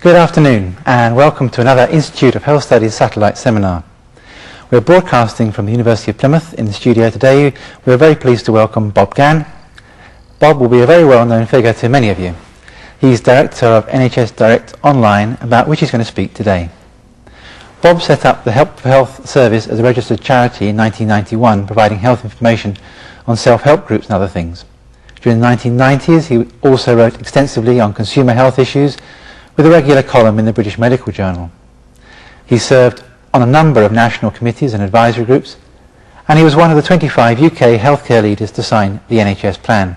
Good afternoon and welcome to another Institute of Health Studies satellite seminar. We're broadcasting from the University of Plymouth. In the studio today we're very pleased to welcome Bob Gann. Bob will be a very well-known figure to many of you. He's Director of NHS Direct Online, about which he's going to speak today. Bob set up the Help for Health service as a registered charity in 1991, providing health information on self-help groups and other things. During the 1990s he also wrote extensively on consumer health issues, with a regular column in the British Medical Journal. He served on a number of national committees and advisory groups, and he was one of the 25 UK healthcare leaders to sign the NHS plan.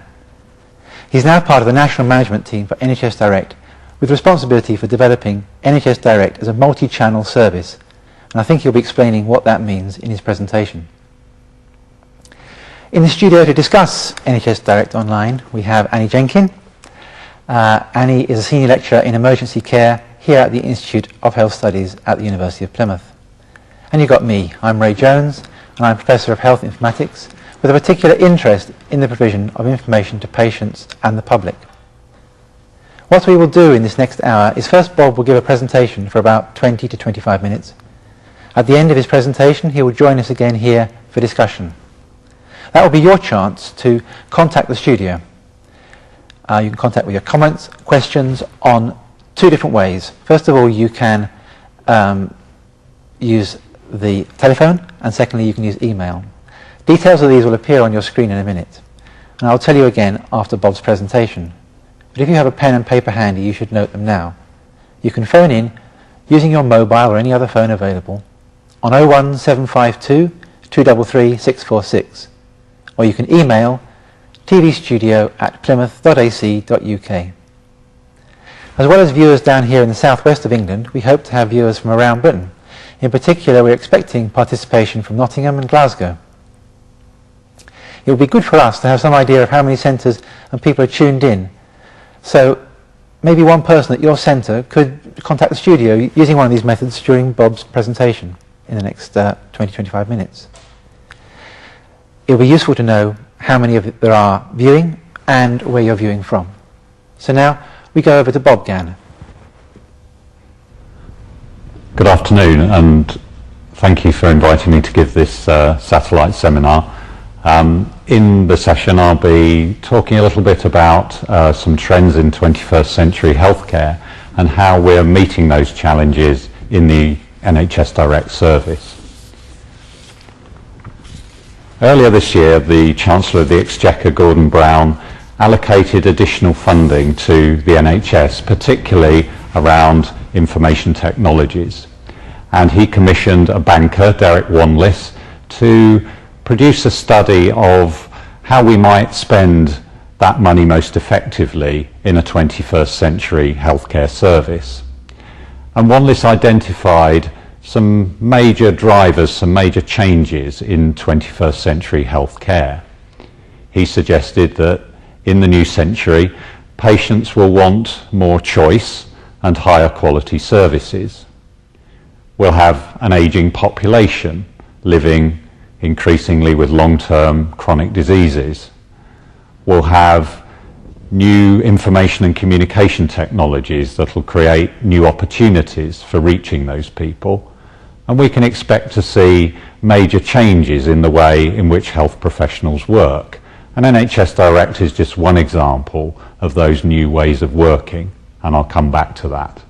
He's now part of the national management team for NHS Direct, with responsibility for developing NHS Direct as a multi-channel service, and I think he'll be explaining what that means in his presentation. In the studio to discuss NHS Direct Online we have Annie Jenkin. Annie is a senior lecturer in emergency care here at the Institute of Health Studies at the University of Plymouth. And you've got me. I'm Ray Jones and I'm Professor of Health Informatics with a particular interest in the provision of information to patients and the public. What we will do in this next hour is first Bob will give a presentation for about 20 to 25 minutes. At the end of his presentation he will join us again here for discussion. That will be your chance to contact the studio. You can contact with your comments, questions on two different ways. First of all, you can use the telephone, and secondly, you can use email. Details of these will appear on your screen in a minute, and I'll tell you again after Bob's presentation. But if you have a pen and paper handy, you should note them now. You can phone in using your mobile or any other phone available on 01752 233 646, or you can email tvstudio@plymouth.ac.uk. As well as viewers down here in the southwest of England, we hope to have viewers from around Britain. In particular, we're expecting participation from Nottingham and Glasgow. It would be good for us to have some idea of how many centres and people are tuned in. So maybe one person at your centre could contact the studio using one of these methods during Bob's presentation in the next 20-25 minutes. It will be useful to know how many of you there are viewing and where you're viewing from. So now we go over to Bob Gann. Good afternoon and thank you for inviting me to give this satellite seminar. In the session I'll be talking a little bit about some trends in 21st century healthcare and how we're meeting those challenges in the NHS Direct service. Earlier this year, the Chancellor of the Exchequer, Gordon Brown, allocated additional funding to the NHS, particularly around information technologies. And he commissioned a banker, Derek Wanless, to produce a study of how we might spend that money most effectively in a 21st century healthcare service. And Wanless identified some major drivers, some major changes in 21st century healthcare. He suggested that in the new century, patients will want more choice and higher quality services. We'll have an ageing population living increasingly with long-term chronic diseases. We'll have new information and communication technologies that will create new opportunities for reaching those people. And we can expect to see major changes in the way in which health professionals work. And NHS Direct is just one example of those new ways of working, and I'll come back to that.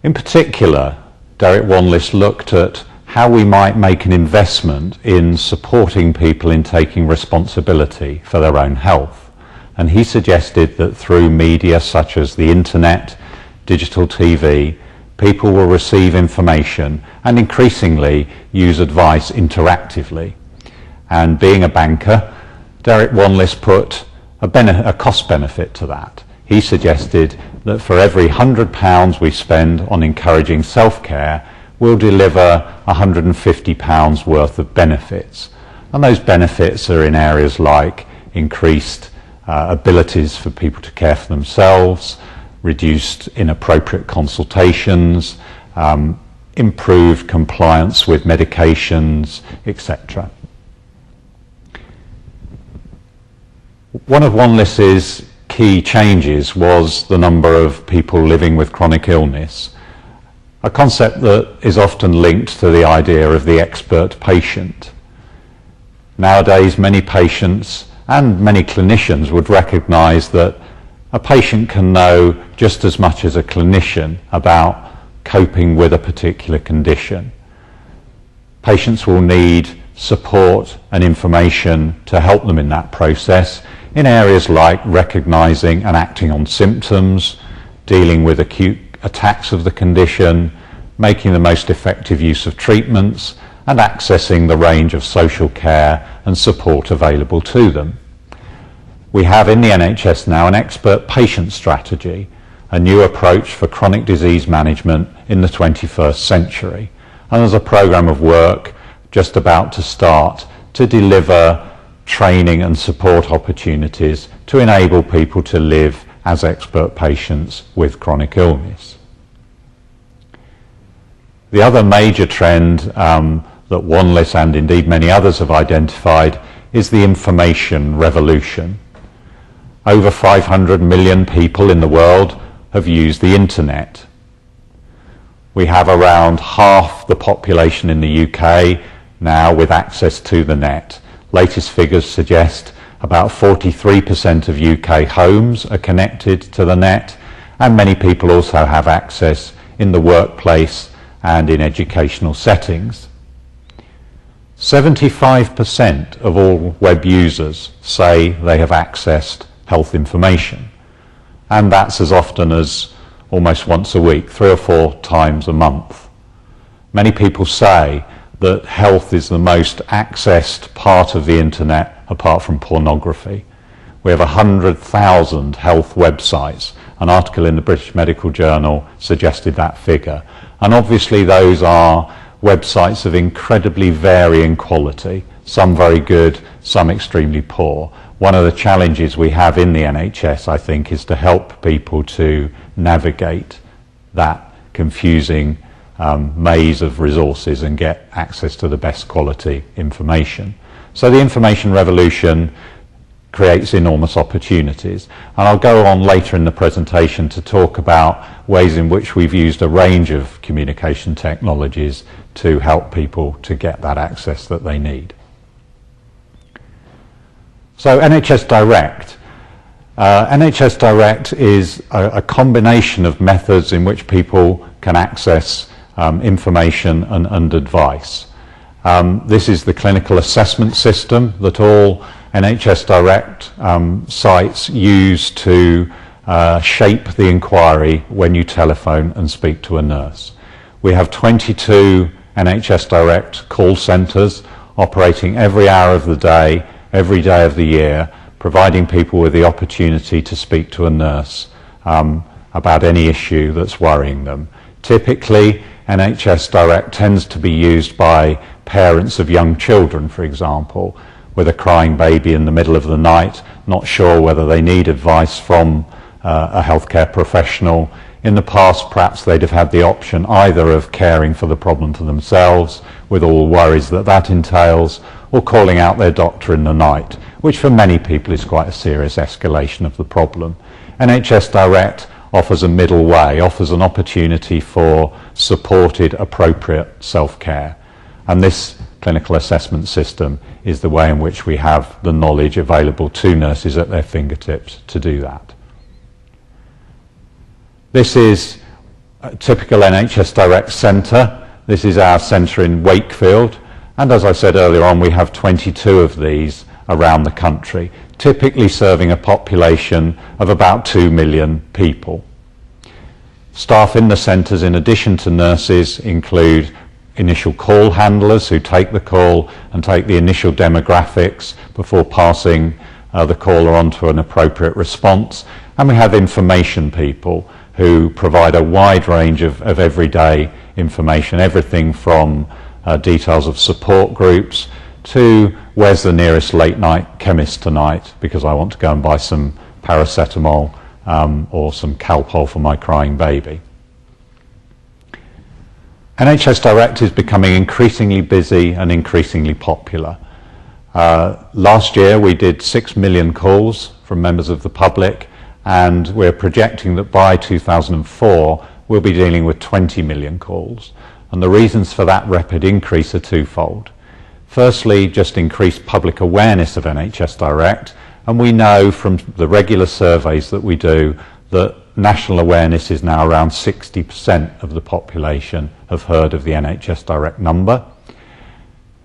In particular, Derek Wanless looked at how we might make an investment in supporting people in taking responsibility for their own health. And he suggested that through media such as the internet, digital TV, people will receive information and increasingly use advice interactively. And being a banker, Derek Wanless put a cost benefit to that. He suggested that for every £100 we spend on encouraging self-care, will deliver £150 worth of benefits. And those benefits are in areas like increased abilities for people to care for themselves, reduced inappropriate consultations, improved compliance with medications, etc. One of Wanlis's key changes was the number of people living with chronic illness, a concept that is often linked to the idea of the expert patient. Nowadays, many patients and many clinicians would recognise that a patient can know just as much as a clinician about coping with a particular condition. Patients will need support and information to help them in that process in areas like recognising and acting on symptoms, dealing with acute attacks of the condition, making the most effective use of treatments, and accessing the range of social care and support available to them. We have in the NHS now an expert patient strategy, a new approach for chronic disease management in the 21st century. And there's a programme of work just about to start to deliver training and support opportunities to enable people to live as expert patients with chronic illness. The other major trend that Wanlis and indeed many others have identified is the information revolution. Over 500 million people in the world have used the internet. We have around half the population in the UK now with access to the net. Latest figures suggest about 43% of UK homes are connected to the net, and many people also have access in the workplace and in educational settings. 75% of all web users say they have accessed health information, and that's as often as almost once a week, 3 or 4 times a month. Many people say that health is the most accessed part of the internet apart from pornography. We have 100,000 health websites. An article in the British Medical Journal suggested that figure. And obviously those are websites of incredibly varying quality, some very good, some extremely poor. One of the challenges we have in the NHS, I think, is to help people to navigate that confusing maze of resources and get access to the best quality information. So the information revolution creates enormous opportunities. And I'll go on later in the presentation to talk about ways in which we've used a range of communication technologies to help people to get that access that they need. So NHS Direct. NHS Direct is a combination of methods in which people can access information and advice. This is the clinical assessment system that all NHS Direct sites use to shape the inquiry when you telephone and speak to a nurse. We have 22 NHS Direct call centres operating every hour of the day, every day of the year, providing people with the opportunity to speak to a nurse about any issue that's worrying them. Typically, NHS Direct tends to be used by parents of young children, for example, with a crying baby in the middle of the night, not sure whether they need advice from a healthcare professional. In the past, perhaps they'd have had the option either of caring for the problem for themselves, with all the worries that that entails, or calling out their doctor in the night, which for many people is quite a serious escalation of the problem. NHS Direct offers a middle way, offers an opportunity for supported, appropriate self-care. And this clinical assessment system is the way in which we have the knowledge available to nurses at their fingertips to do that. This is a typical NHS Direct centre. This is our centre in Wakefield. And as I said earlier on, we have 22 of these around the country, typically serving a population of about 2 million people. Staff in the centres, in addition to nurses, include initial call handlers who take the call and take the initial demographics before passing the caller on to an appropriate response. And we have information people who provide a wide range of everyday information, everything from details of support groups to where's the nearest late night chemist tonight because I want to go and buy some paracetamol or some Calpol for my crying baby. NHS Direct is becoming increasingly busy and increasingly popular. Last year we did 6 million calls from members of the public, and we're projecting that by 2004 we'll be dealing with 20 million calls. And the reasons for that rapid increase are twofold. Firstly, just increased public awareness of NHS Direct, and we know from the regular surveys that we do that national awareness is now around 60% of the population have heard of the NHS Direct number.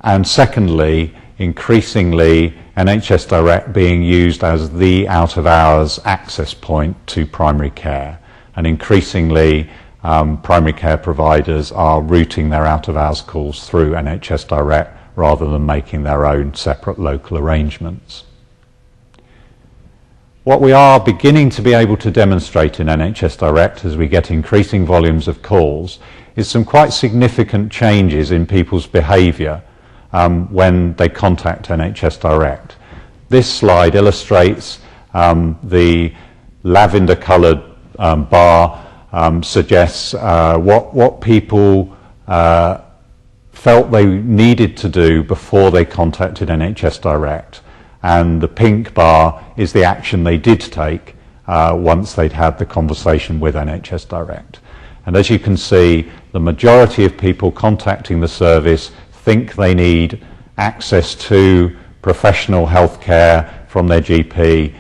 And secondly, increasingly NHS Direct being used as the out-of-hours access point to primary care, and increasingly primary care providers are routing their out-of-hours calls through NHS Direct rather than making their own separate local arrangements. What we are beginning to be able to demonstrate in NHS Direct as we get increasing volumes of calls is some quite significant changes in people's behaviour when they contact NHS Direct. This slide illustrates the lavender coloured bar suggests what people felt they needed to do before they contacted NHS Direct, and the pink bar is the action they did take once they'd had the conversation with NHS Direct. And as you can see, the majority of people contacting the service think they need access to professional health care from their GP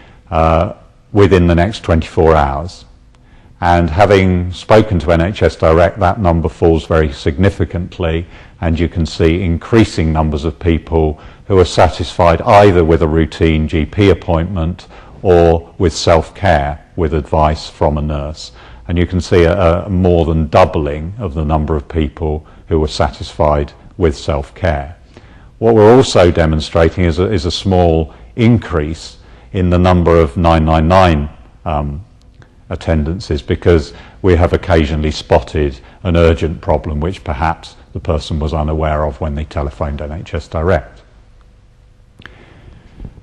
within the next 24 hours. And having spoken to NHS Direct, that number falls very significantly, and you can see increasing numbers of people who are satisfied either with a routine GP appointment or with self-care with advice from a nurse. And you can see a more than doubling of the number of people who are satisfied with self-care. What we're also demonstrating is a small increase in the number of 999 attendances, because we have occasionally spotted an urgent problem which perhaps the person was unaware of when they telephoned NHS Direct.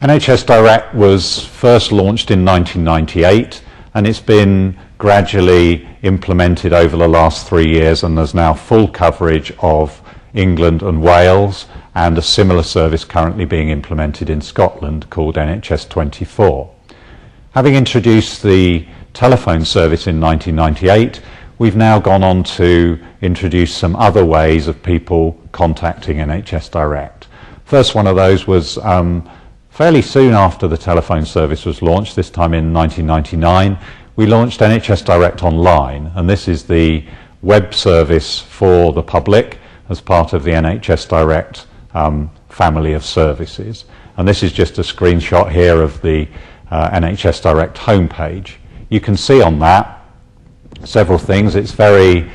NHS Direct was first launched in 1998, and it's been gradually implemented over the last 3 years, and there's now full coverage of England and Wales, and a similar service currently being implemented in Scotland called NHS 24. Having introduced the telephone service in 1998, we've now gone on to introduce some other ways of people contacting NHS Direct. First one of those was fairly soon after the telephone service was launched, this time in 1999, we launched NHS Direct Online, and this is the web service for the public as part of the NHS Direct family of services. And this is just a screenshot here of the NHS Direct homepage. You can see on that several things. It's very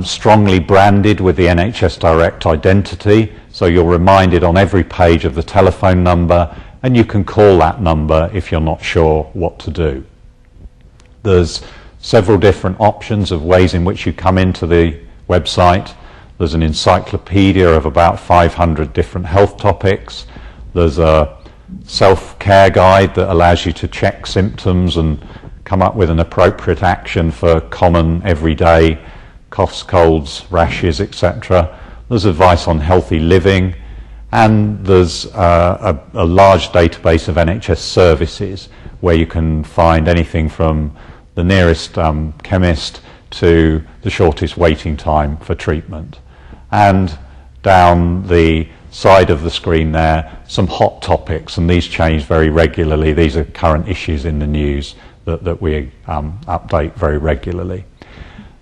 strongly branded with the NHS Direct identity, so you're reminded on every page of the telephone number, and you can call that number if you're not sure what to do. There's several different options of ways in which you come into the website. There's an encyclopedia of about 500 different health topics. There's a self-care guide that allows you to check symptoms and come up with an appropriate action for common everyday coughs, colds, rashes, etc. There's advice on healthy living, and there's a large database of NHS services where you can find anything from the nearest chemist to the shortest waiting time for treatment. And down the side of the screen there, some hot topics, and these change very regularly. These are current issues in the news that we update very regularly.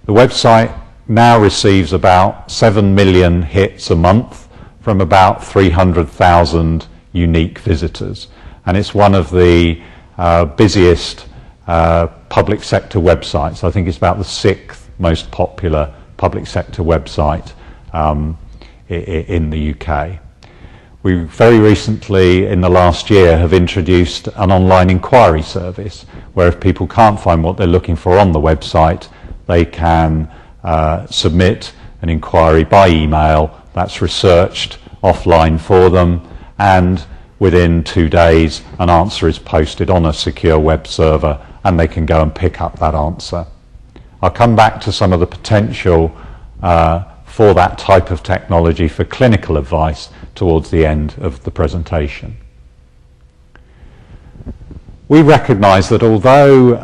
The website now receives about 7 million hits a month from about 300,000 unique visitors, and it's one of the busiest public sector websites. I think it's about the 6th most popular public sector website in the UK. We very recently, in the last year, have introduced an online inquiry service where if people can't find what they're looking for on the website, they can submit an inquiry by email that's researched offline for them, and within 2 days an answer is posted on a secure web server and they can go and pick up that answer. I'll come back to some of the potential for that type of technology for clinical advice towards the end of the presentation. We recognise that although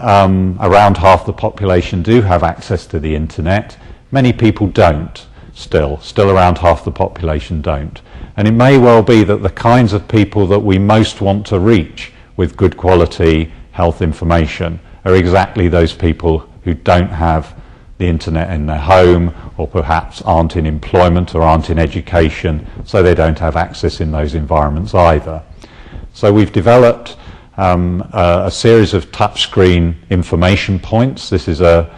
around half the population do have access to the internet, many people don't. Still around half the population don't. And it may well be that the kinds of people that we most want to reach with good quality health information are exactly those people who don't have the internet in their home, or perhaps aren't in employment or aren't in education, so they don't have access in those environments either. So we've developed a series of touchscreen information points. This is a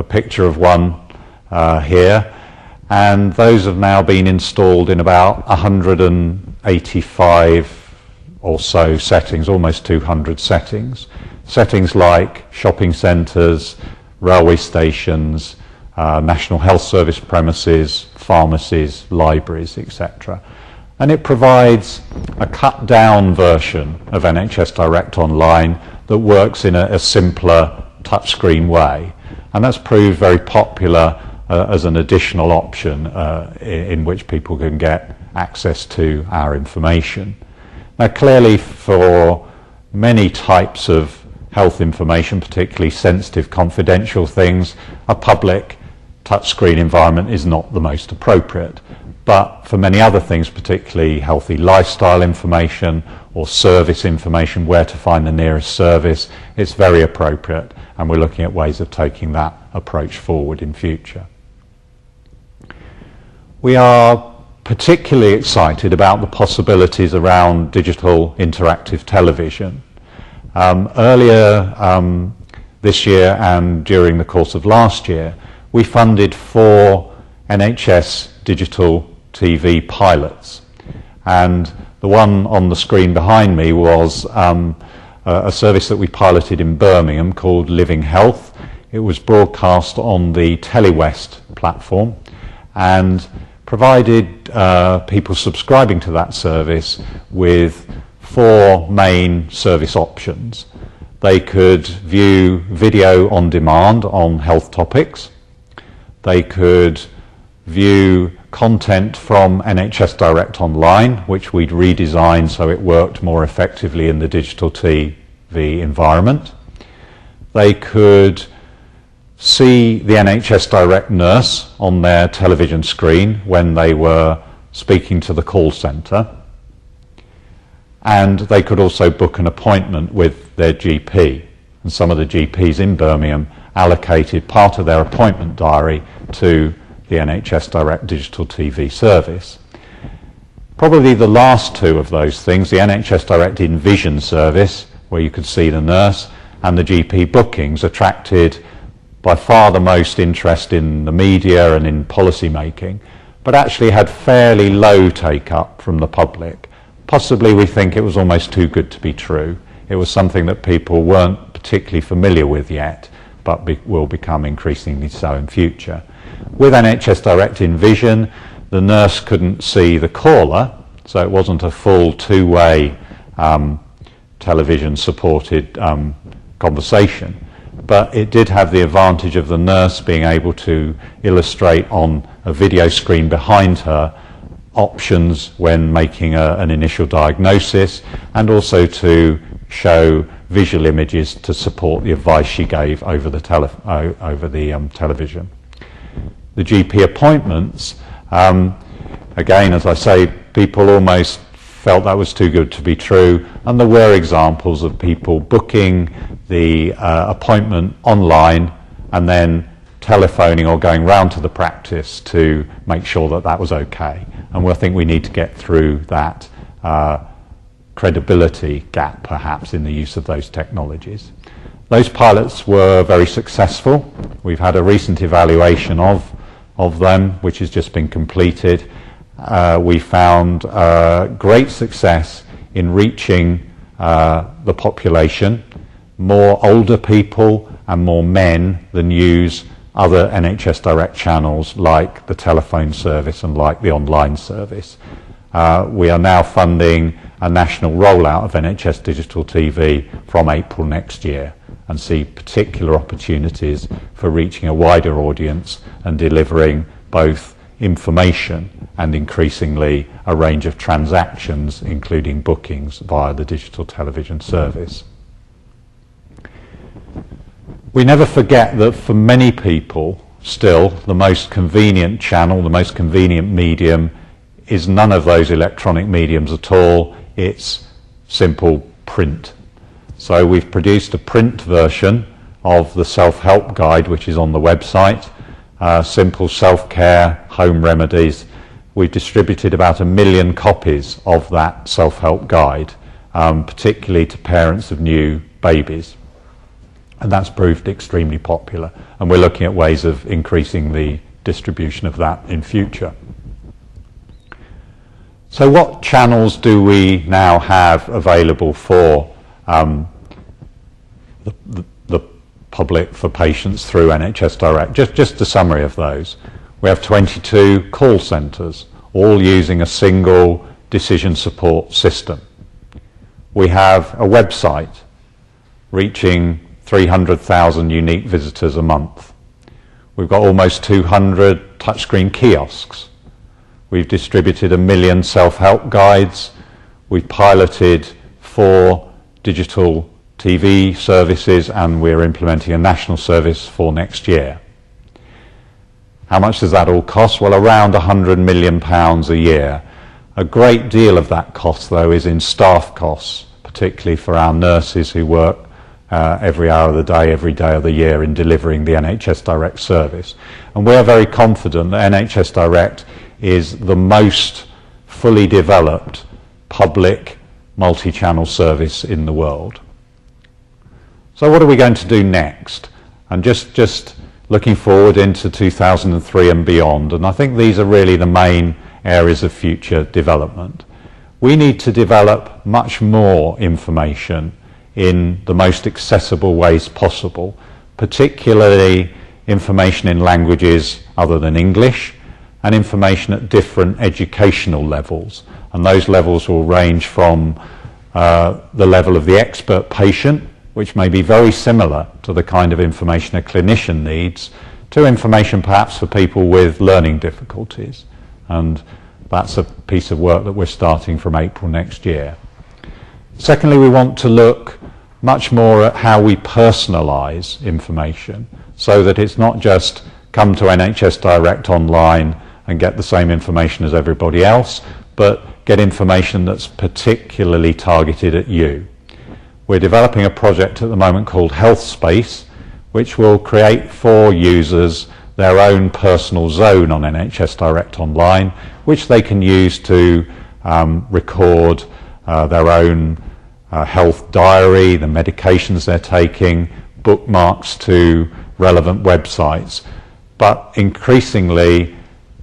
picture of one here, and those have now been installed in about 185 or so settings, almost 200 settings. Settings like shopping centres, railway stations, National Health Service premises, pharmacies, libraries, etc. And it provides a cut-down version of NHS Direct Online that works in a simpler touchscreen way. And that's proved very popular as an additional option in which people can get access to our information. Now, clearly, for many types of health information, particularly sensitive, confidential things, a public touchscreen environment is not the most appropriate. But for many other things, particularly healthy lifestyle information or service information, where to find the nearest service, it's very appropriate, and we're looking at ways of taking that approach forward in future. We are particularly excited about the possibilities around digital interactive television. Earlier this year and during the course of last year, we funded 4 NHS digital TV pilots, and the one on the screen behind me was a service that we piloted in Birmingham called Living Health. It was broadcast on the TeleWest platform and provided people subscribing to that service with 4 main service options. They could view video on demand on health topics. They could view content from NHS Direct Online, which we'd redesigned so it worked more effectively in the digital TV environment. They could see the NHS Direct nurse on their television screen when they were speaking to the call centre. And they could also book an appointment with their GP. And some of the GPs in Birmingham allocated part of their appointment diary to the NHS Direct Digital TV service. Probably the last 2 of those things, the NHS Direct InVision service, where you could see the nurse, and the GP bookings, attracted by far the most interest in the media and in policy making, but actually had fairly low take-up from the public. Possibly we think it was almost too good to be true. It was something that people weren't particularly familiar with yet, but will become increasingly so in future. With NHS Direct InVision, the nurse couldn't see the caller, so it wasn't a full 2-way television-supported conversation. But it did have the advantage of the nurse being able to illustrate on a video screen behind her options when making an initial diagnosis, and also to show visual images to support the advice she gave over the television. The GP appointments, again, as I say, people almost felt that was too good to be true, and there were examples of people booking the appointment online and then telephoning or going round to the practice to make sure that that was okay. And I think we need to get through that credibility gap, perhaps, in the use of those technologies. Those pilots were very successful. We've had a recent evaluation of them, which has just been completed, we found great success in reaching the population, more older people and more men than use other NHS Direct channels like the telephone service and like the online service. We are now funding a national rollout of NHS Digital TV from April next year and see particular opportunities for reaching a wider audience and delivering both information and increasingly a range of transactions, including bookings via the digital television service. We never forget that for many people, still, the most convenient channel, the most convenient medium is none of those electronic mediums at all. It's simple print. So we've produced a print version of the self-help guide, which is on the website, simple self-care, home remedies. We've distributed about 1 million copies of that self-help guide, particularly to parents of new babies. And that's proved extremely popular. And we're looking at ways of increasing the distribution of that in future. So what channels do we now have available for the public, for patients through NHS Direct? Just a summary of those. We have 22 call centres, all using a single decision support system. We have a website reaching 300,000 unique visitors a month. We've got almost 200 touchscreen kiosks. We've distributed 1 million self-help guides. We've piloted 4 digital TV services, and we're implementing a national service for next year. How much does that all cost? Well, around £100 million a year. A great deal of that cost, though, is in staff costs, particularly for our nurses who work every hour of the day, every day of the year in delivering the NHS Direct service. And we're very confident that NHS Direct is the most fully developed public multi-channel service in the world. So what are we going to do next? And just looking forward into 2003 and beyond, and I think these are really the main areas of future development. We need to develop much more information in the most accessible ways possible, particularly information in languages other than English, and information at different educational levels. And those levels will range from the level of the expert patient, which may be very similar to the kind of information a clinician needs, to information perhaps for people with learning difficulties. And that's a piece of work that we're starting from April next year. Secondly, we want to look much more at how we personalise information, so that it's not just come to NHS Direct online and get the same information as everybody else, but get information that's particularly targeted at you. We're developing a project at the moment called Health Space, which will create for users their own personal zone on NHS Direct Online, which they can use to record their own health diary, the medications they're taking, bookmarks to relevant websites. But increasingly,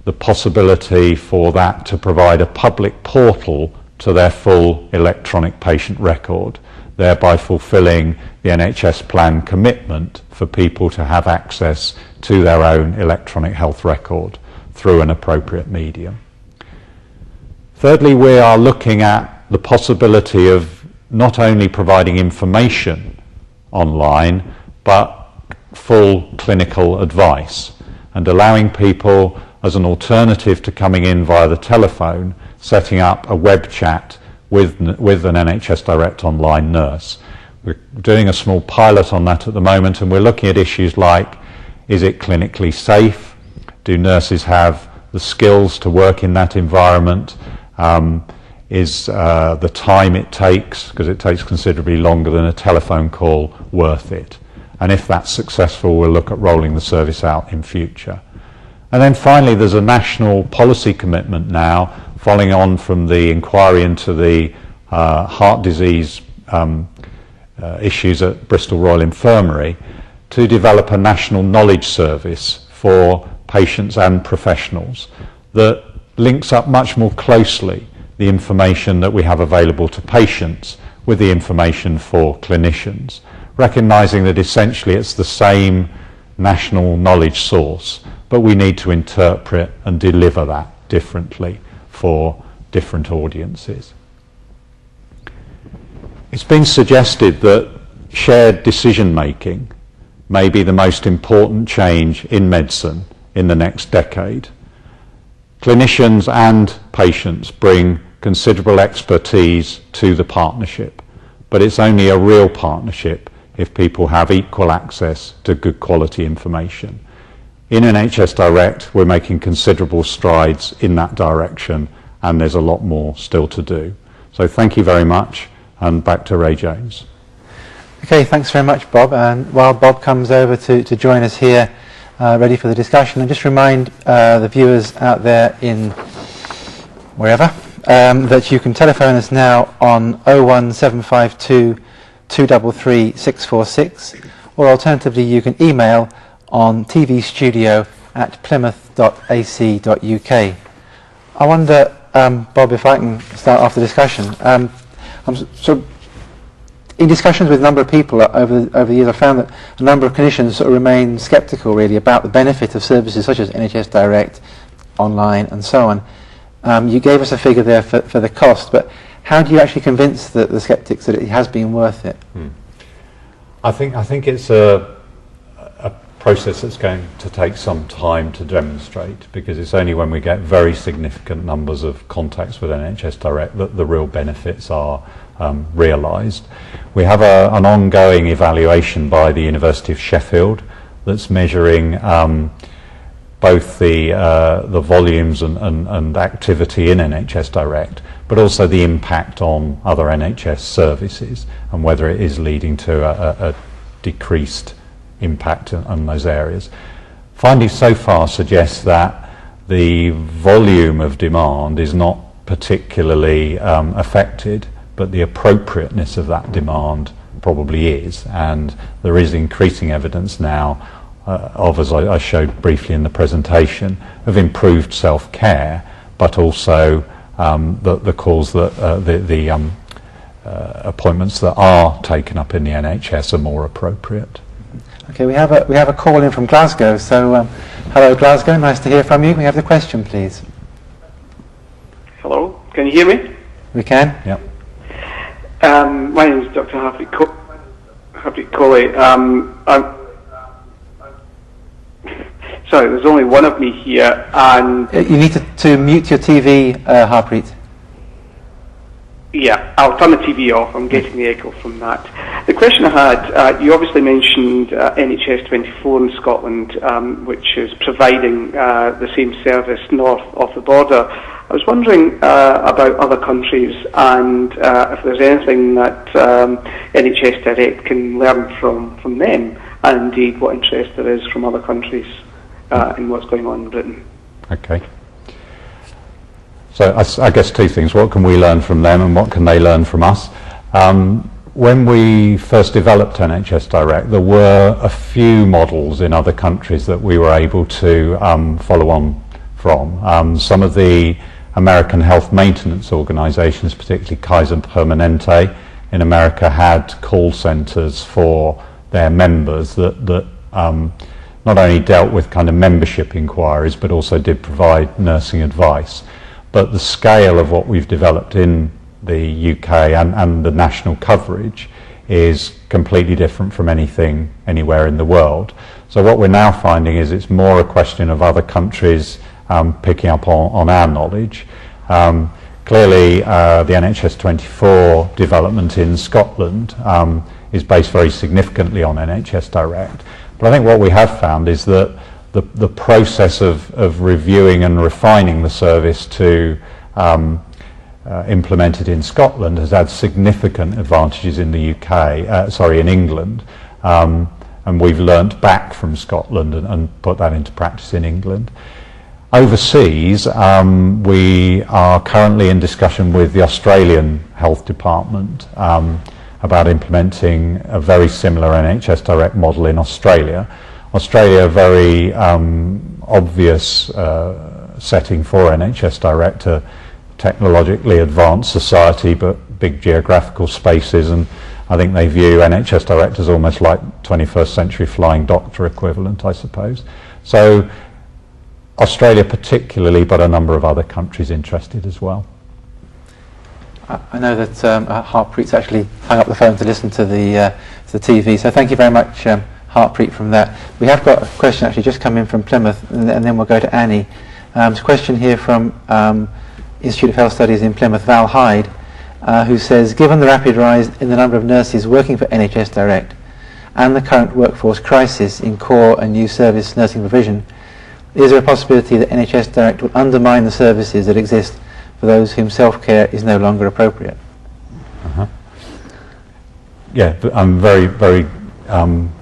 the possibility for that to provide a public portal to their full electronic patient record, thereby fulfilling the NHS plan commitment for people to have access to their own electronic health record through an appropriate medium. Thirdly, we are looking at the possibility of not only providing information online, but full clinical advice, and allowing people, as an alternative to coming in via the telephone, setting up a web chat with an NHS Direct Online nurse. We're doing a small pilot on that at the moment, and we're looking at issues like, is it clinically safe? Do nurses have the skills to work in that environment? Is the time it takes, because it takes considerably longer than a telephone call, worth it? And if that's successful, we'll look at rolling the service out in future. And then finally, there's a national policy commitment now, following on from the inquiry into the heart disease issues at Bristol Royal Infirmary, to develop a national knowledge service for patients and professionals that links up much more closely the information that we have available to patients with the information for clinicians, recognising that essentially it's the same national knowledge source, but we need to interpret and deliver that differently for different audiences. It's been suggested that shared decision making may be the most important change in medicine in the next decade. Clinicians and patients bring considerable expertise to the partnership, but it's only a real partnership if people have equal access to good quality information. In NHS Direct, we're making considerable strides in that direction, and there's a lot more still to do. So thank you very much, and back to Ray Jones. Okay, thanks very much, Bob. And while Bob comes over to join us here, ready for the discussion, and just remind the viewers out there in wherever that you can telephone us now on 01752 233 646, or alternatively you can email on tvstudio@plymouth.ac.uk. I wonder, Bob, if I can start off the discussion. In discussions with a number of people over the years, I've found that a number of clinicians sort of remain sceptical really about the benefit of services such as NHS Direct, online and so on. You gave us a figure there for the cost, but how do you actually convince the sceptics that it has been worth it? I think it's a process that's going to take some time to demonstrate, because it's only when we get very significant numbers of contacts with NHS Direct that the real benefits are realised. We have an ongoing evaluation by the University of Sheffield that's measuring both the volumes and activity in NHS Direct, but also the impact on other NHS services and whether it is leading to a decreased impact on those areas. Findings so far suggest that the volume of demand is not particularly affected, but the appropriateness of that demand probably is, and there is increasing evidence now of, as I showed briefly in the presentation, of improved self-care, but also the calls that the appointments that are taken up in the NHS are more appropriate. Okay, we have a call in from Glasgow. So, hello Glasgow, nice to hear from you. We have the question, please. Hello, can you hear me? We can. Yep. My name is Dr. Harpreet Coley. Sorry, there's only one of me here, and You need to mute your TV, Harpreet. yeah, I'll turn the TV off. I'm getting the echo from that. The question I had, you obviously mentioned NHS 24 in Scotland, which is providing the same service north of the border. I was wondering about other countries, and if there's anything that NHS Direct can learn from them, and indeed what interest there is from other countries in what's going on in Britain. Okay. So I guess two things. What can we learn from them, and what can they learn from us? When we first developed NHS Direct, there were a few models in other countries that we were able to follow on from. Some of the American health maintenance organisations, particularly Kaiser Permanente in America, had call centres for their members that not only dealt with kind of membership inquiries, but also did provide nursing advice. But the scale of what we've developed in the UK and the national coverage is completely different from anything anywhere in the world. So what we're now finding is it's more a question of other countries picking up on our knowledge. Clearly the NHS 24 development in Scotland is based very significantly on NHS Direct. But I think what we have found is that the process of reviewing and refining the service to implement it in Scotland has had significant advantages in the in England, and we've learnt back from Scotland and put that into practice in England. Overseas, we are currently in discussion with the Australian Health Department about implementing a very similar NHS Direct model in Australia. Australia, a very obvious setting for NHS Direct, a technologically advanced society but big geographical spaces, and I think they view NHS Direct as almost like 21st century flying doctor equivalent, I suppose. So Australia particularly, but a number of other countries interested as well. I know that Harpreet's actually hung up the phone to listen to the TV, so thank you very much, Harpreet, from that. We have got a question actually just come in from Plymouth, and then we'll go to Annie. There's a question here from Institute of Health Studies in Plymouth, Val Hyde, who says, given the rapid rise in the number of nurses working for NHS Direct and the current workforce crisis in core and new service nursing provision, is there a possibility that NHS Direct will undermine the services that exist for those whom self-care is no longer appropriate? Yeah, very, very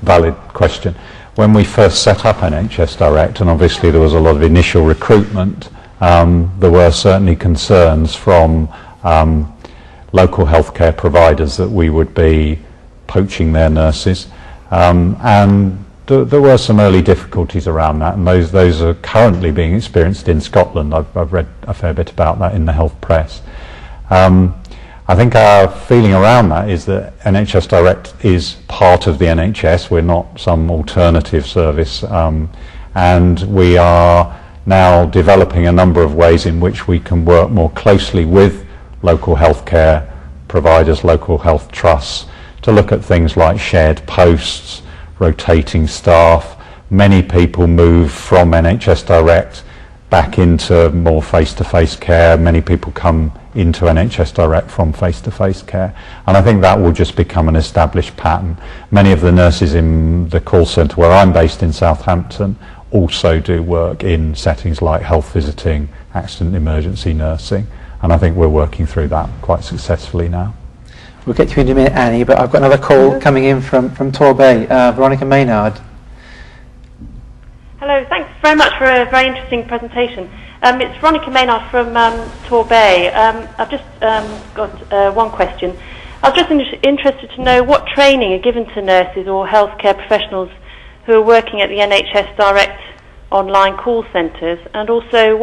valid question. When we first set up NHS Direct, and obviously there was a lot of initial recruitment, there were certainly concerns from local healthcare providers that we would be poaching their nurses, and there were some early difficulties around that, and those are currently being experienced in Scotland. I've read a fair bit about that in the health press. I think our feeling around that is that NHS Direct is part of the NHS. We're not some alternative service, and we are now developing a number of ways in which we can work more closely with local healthcare providers, local health trusts, to look at things like shared posts, rotating staff. Many people move from NHS Direct back into more face-to-face care. Many people come into NHS Direct from face-to-face care, and I think that will just become an established pattern. Many of the nurses in the call centre where I'm based in Southampton also do work in settings like health visiting, accident emergency nursing, and I think we're working through that quite successfully now. We'll get to you in a minute, Annie, but I've got another call coming in from Torbay. Veronica Maynard. Hello, thanks very much for a very interesting presentation. It's Veronica Maynard from Torbay. I've just got one question. I was just interested to know what training are given to nurses or healthcare professionals who are working at the NHS Direct online call centres, and also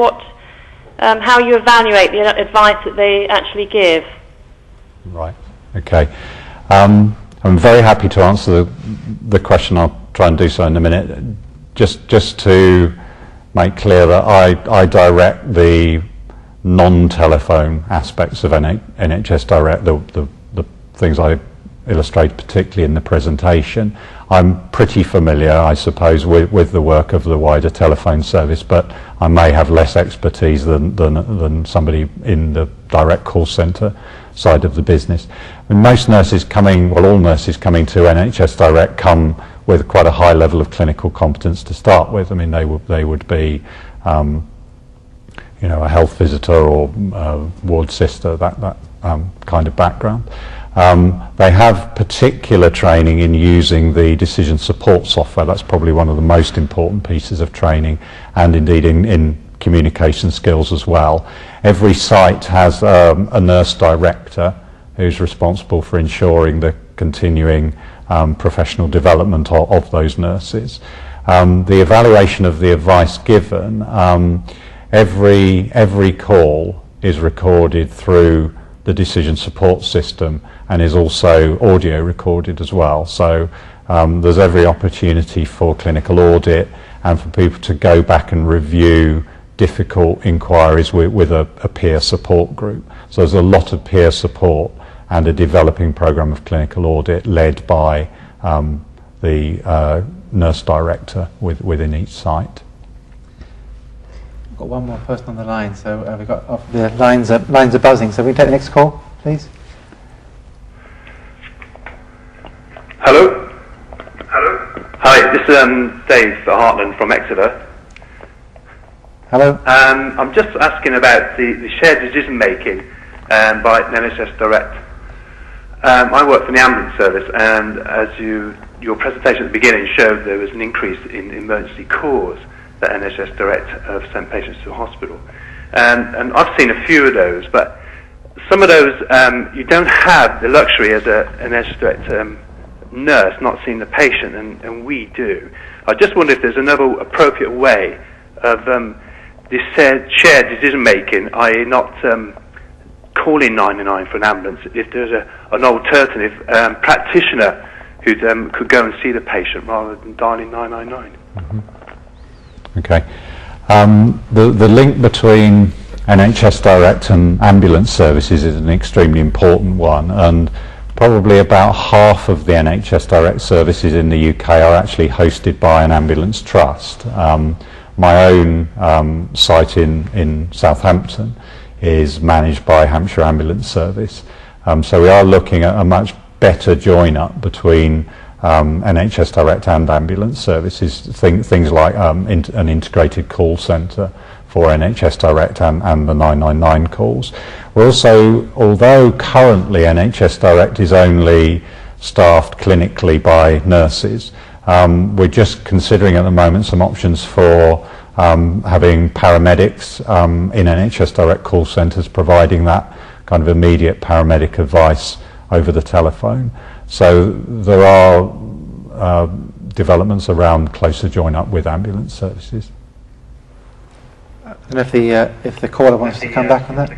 how you evaluate the advice that they actually give. Right. Okay. I'm very happy to answer the question. I'll try and do so in a minute. Just to make clear that I direct the non-telephone aspects of NHS Direct, the things I illustrate particularly in the presentation. I'm pretty familiar, I suppose, with the work of the wider telephone service, but I may have less expertise than somebody in the direct call centre side of the business. And most nurses all nurses coming to NHS Direct come with quite a high level of clinical competence to start with. I mean, they would be, a health visitor or ward sister, that kind of background. They have particular training in using the decision support software. That's probably one of the most important pieces of training, and indeed in communication skills as well. Every site has a nurse director who's responsible for ensuring the continuing professional development of those nurses. The evaluation of the advice given, every call is recorded through the decision support system and is also audio recorded as well. So there's every opportunity for clinical audit and for people to go back and review difficult inquiries with a peer support group. So there's a lot of peer support and a developing program of clinical audit led by the nurse director within each site. We've got one more person on the line, so we've got the lines are buzzing. So we can take the next call, please. Hello. Hello. Hi, this is Dave Hartland from Exeter. Hello. I'm just asking about the shared decision making by NHS Direct. I work for the ambulance service, and as your presentation at the beginning showed, there was an increase in emergency calls that NHS Direct have sent patients to hospital. And I've seen a few of those, but some of those you don't have the luxury as an NHS Direct nurse not seeing the patient, and we do. I just wonder if there's another appropriate way of this shared decision making, i.e. not calling 999 for an ambulance, if there's an alternative practitioner who could go and see the patient rather than dialing 999. Okay. The link between NHS Direct and ambulance services is an extremely important one, and probably about half of the NHS Direct services in the UK are actually hosted by an ambulance trust. My own site in Southampton is managed by Hampshire Ambulance Service. So we are looking at a much better join-up between NHS Direct and ambulance services, things like an integrated call centre for NHS Direct and the 999 calls. We're also, although currently NHS Direct is only staffed clinically by nurses, we're just considering at the moment some options for having paramedics in NHS Direct call centres, providing that kind of immediate paramedic advice over the telephone. So there are developments around closer join up with ambulance services. I don't know if the caller wants to come back on that.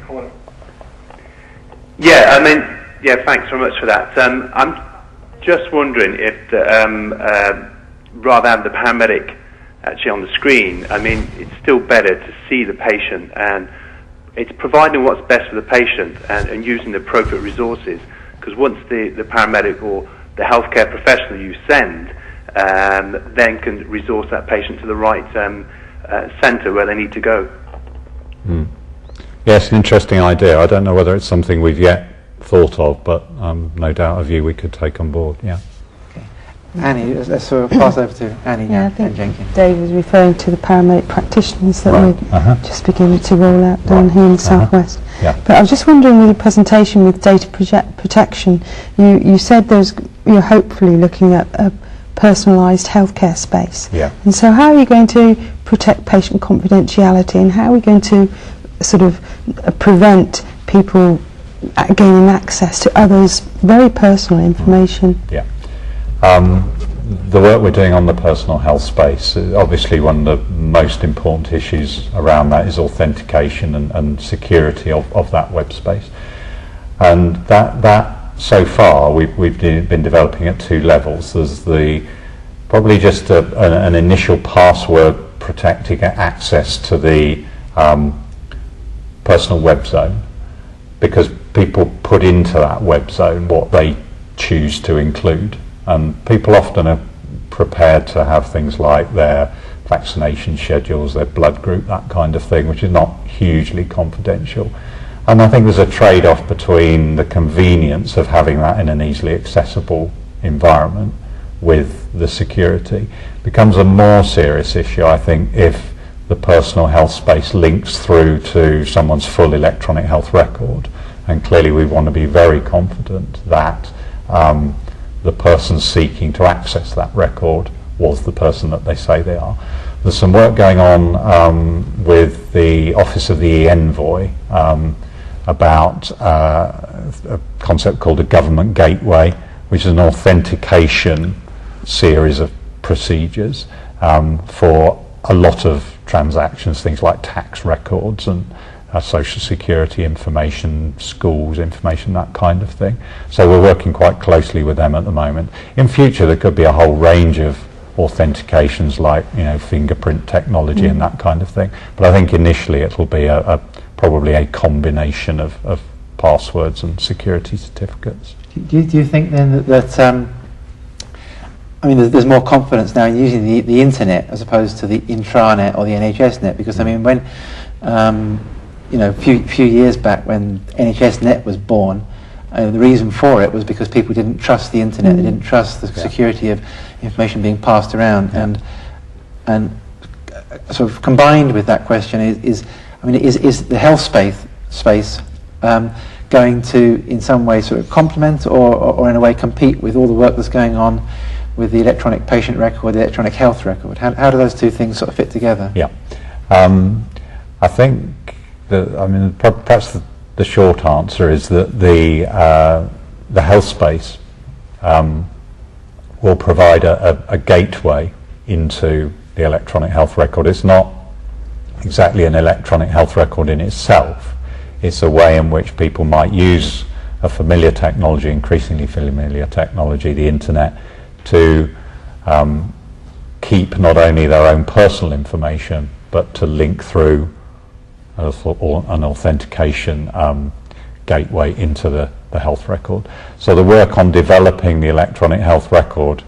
Yeah, I mean, yeah, thanks very much for that. I'm just wondering if rather than the paramedic actually on the screen, I mean, it's still better to see the patient, and it's providing what's best for the patient and using the appropriate resources, because once the paramedic or the healthcare professional you send then can resource that patient to the right centre where they need to go. Yes, an interesting idea. I don't know whether it's something we've yet thought of, but no doubt a view we could take on board. Yeah. Okay. Annie, let's sort of pass over to Annie now. I think Jenkins. Dave was referring to the paramedic practitioners that we're just beginning to roll out down here in the southwest. Yeah. But I was just wondering, with your presentation with data protection, you said you're hopefully looking at a personalised healthcare space. Yeah. And so how are you going to protect patient confidentiality, and how are we going to sort of prevent people gaining access to others' very personal information? Yeah. The work we're doing on the personal health space, obviously one of the most important issues around that is authentication and security of that web space. And that so far we've been developing at two levels. There's probably just an initial password protecting access to the personal web zone, because people put into that web zone what they choose to include, and people often are prepared to have things like their vaccination schedules, their blood group, that kind of thing, which is not hugely confidential. And I think there's a trade-off between the convenience of having that in an easily accessible environment with the security. It becomes a more serious issue, I think, if the personal health space links through to someone's full electronic health record. And clearly we want to be very confident that the person seeking to access that record was the person that they say they are. There's some work going on with the Office of the E-Envoy about a concept called a government gateway, which is an authentication series of procedures for a lot of transactions, things like tax records and social security information, schools information, that kind of thing. So we're working quite closely with them at the moment. In future there could be a whole range of authentications, like fingerprint technology and that kind of thing. But I think initially it'll be probably a combination of passwords and security certificates. Do you think then that I mean, there's more confidence now in using the internet as opposed to the intranet or the NHS net? Because I mean, when a few years back, when NHS net was born, the reason for it was because people didn't trust the internet. They didn't trust the security of information being passed around. And sort of combined with that question is the health space going to in some way sort of complement or in a way compete with all the work that's going on with the electronic patient record, the electronic health record? How do those two things sort of fit together? Yeah, I think perhaps the short answer is that the health space will provide a gateway into the electronic health record. It's not exactly an electronic health record in itself. It's a way in which people might use a familiar technology, increasingly familiar technology, the internet, to keep not only their own personal information, but to link through an authentication gateway into the health record. So the work on developing the electronic health record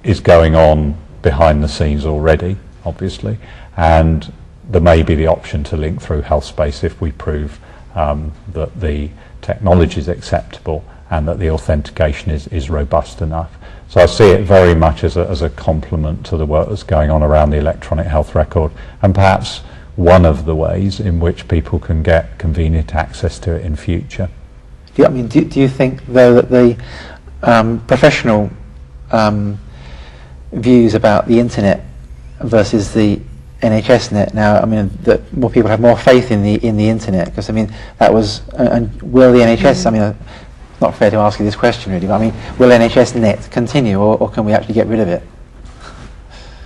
is going on behind the scenes already, obviously, and there may be the option to link through health space if we prove that the technology is acceptable and that the authentication is robust enough. So I see it very much as a complement to the work that's going on around the electronic health record, and perhaps one of the ways in which people can get convenient access to it in future. Do you think, though, that the professional views about the internet versus the NHS net now, that more people have more faith in the internet, because that was, and will the NHS, it's not fair to ask you this question really, but will NHS net continue, or can we actually get rid of it?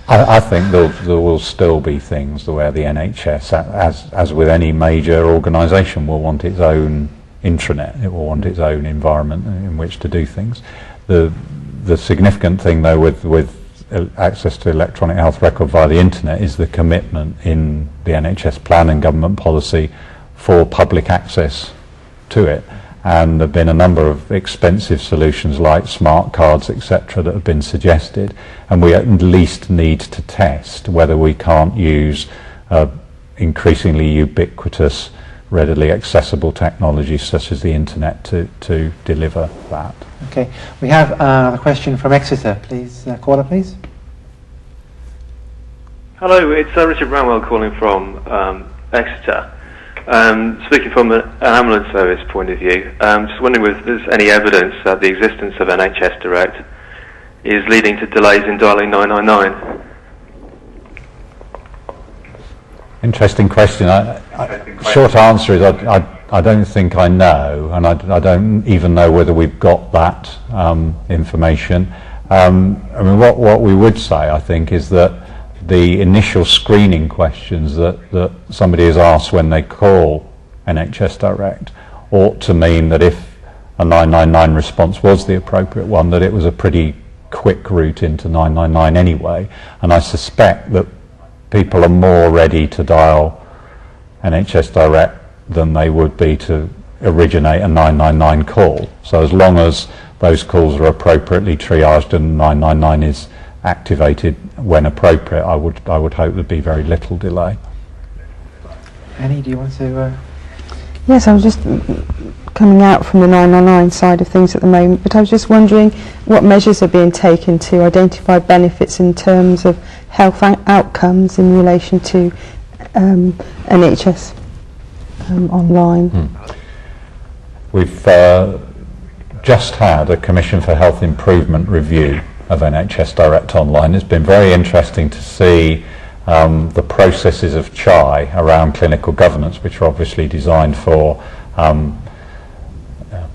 I think there will still be things where the NHS, as with any major organisation, will want its own intranet. It will want its own environment in which to do things. The significant thing, though, with access to electronic health record via the internet is the commitment in the NHS plan and government policy for public access to it. And there have been a number of expensive solutions like smart cards, etc., that have been suggested, and we at least need to test whether we can't use increasingly ubiquitous, readily accessible technologies such as the internet to deliver that. Okay, we have a question from Exeter, please. Caller, please. Hello, it's Richard Bramwell calling from Exeter. Speaking from an ambulance service point of view, just wondering if there's any evidence that the existence of NHS Direct is leading to delays in dialing 999. Interesting question. Short answer is I don't think I know, and I don't even know whether we've got that information. What we would say, I think, is that the initial screening questions that somebody is asked when they call NHS Direct ought to mean that if a 999 response was the appropriate one, that it was a pretty quick route into 999 anyway. And I suspect that people are more ready to dial NHS Direct than they would be to originate a 999 call. So as long as those calls are appropriately triaged and 999 is activated when appropriate, I would hope there'd be very little delay. Annie, do you want to? Yes, I was just coming out from the 999 side of things at the moment, but I was just wondering what measures are being taken to identify benefits in terms of health outcomes in relation to NHS online. We've just had a Commission for Health Improvement review of NHS Direct Online. It's been very interesting to see the processes of CHI around clinical governance, which are obviously designed for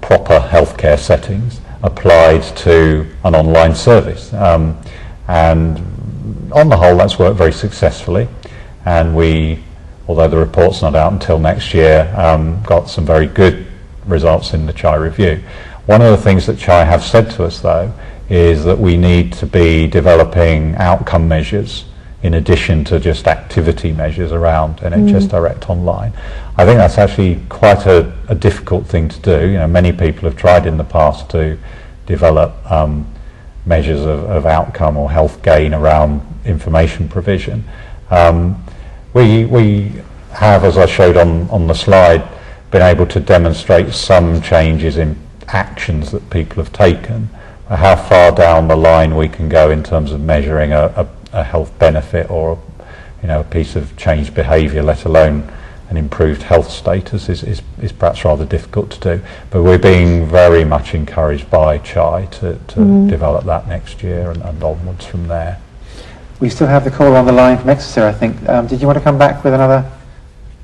proper healthcare settings, applied to an online service. And on the whole, that's worked very successfully. And we, although the report's not out until next year, got some very good results in the CHI review. One of the things that CHI have said to us, though, is that we need to be developing outcome measures in addition to just activity measures around NHS Direct Online. I think that's actually quite a difficult thing to do. Many people have tried in the past to develop measures of outcome or health gain around information provision. We have, as I showed on the slide, been able to demonstrate some changes in actions that people have taken. How far down the line we can go in terms of measuring a health benefit or a piece of changed behaviour, let alone an improved health status, is perhaps rather difficult to do. But we're being very much encouraged by CHI to develop that next year and onwards from there. We still have the caller on the line from Exeter, I think. Did you want to come back with another?